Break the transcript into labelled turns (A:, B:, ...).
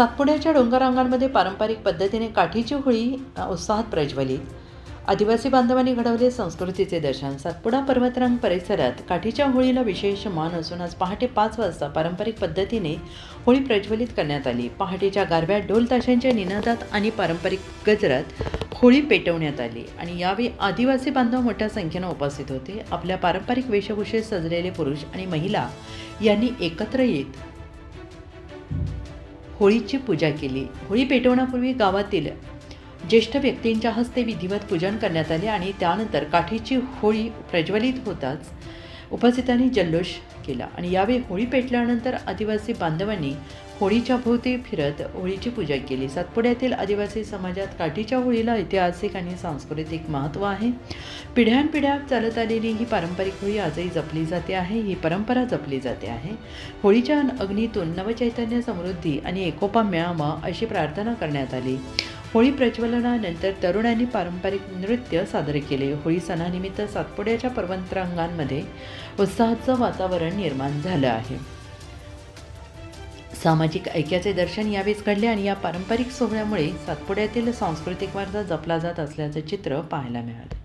A: सातपुड्याच्या डोंगररांगांमध्ये पारंपरिक पद्धतीने काठीची होळी उत्साहात प्रज्वलित. आदिवासी बांधवांनी घडवले संस्कृतीचे दर्शन. सातपुडा पर्वतरांग परिसरात काठीच्या होळीला विशेष मान असून आज पहाटे 5 वाजता पारंपरिक पद्धतीने होळी प्रज्वलित करण्यात आली. पहाटेच्या गारव्यात ढोल ताशांच्या निनादात आणि पारंपरिक गजरात होळी पेटवण्यात आली आणि यावेळी आदिवासी बांधव मोठ्या संख्येनं उपस्थित होते. आपल्या पारंपरिक वेशभूषेत सजलेले पुरुष आणि महिला यांनी एकत्र येत होळीची पूजा केली. होळी पेटवण्यापूर्वी गावातील ज्येष्ठ व्यक्तींच्या हस्ते विधिवत पूजन करण्यात आले आणि त्यानंतर काठीची होळी प्रज्वलित होताच उपस्थितांनी जल्लोष केला आणि यावेळी होळी पेटल्यानंतर आदिवासी बांधवांनी होळीच्या भोवती फिरत होळीची पूजा केली. सातपुड्यातील आदिवासी समाजात काठीच्या होळीला ऐतिहासिक आणि सांस्कृतिक महत्त्व आहे. पिढ्यानपिढ्या चालत आलेली ही पारंपरिक होळी आजही जपली जाते आहे. ही परंपरा जपली जाते आहे. होळीच्या अग्नीतून नवचैतन्य, समृद्धी आणि एकोपा मिळावा अशी प्रार्थना करण्यात आली. होळी प्रज्वलनानंतर तरुणांनी पारंपरिक नृत्य सादर केले. होळी सणानिमित्त सातपुड्याच्या पर्वतरांगांमध्ये उत्साहाचं वातावरण निर्माण झालं आहे. सामाजिक ऐक्याचे दर्शन यावेळेस घडले आणि या पारंपरिक सोहळ्यामुळे सातपुड्यातील सांस्कृतिक वारसा जपला जात असल्याचं चित्र पाहायला मिळालं.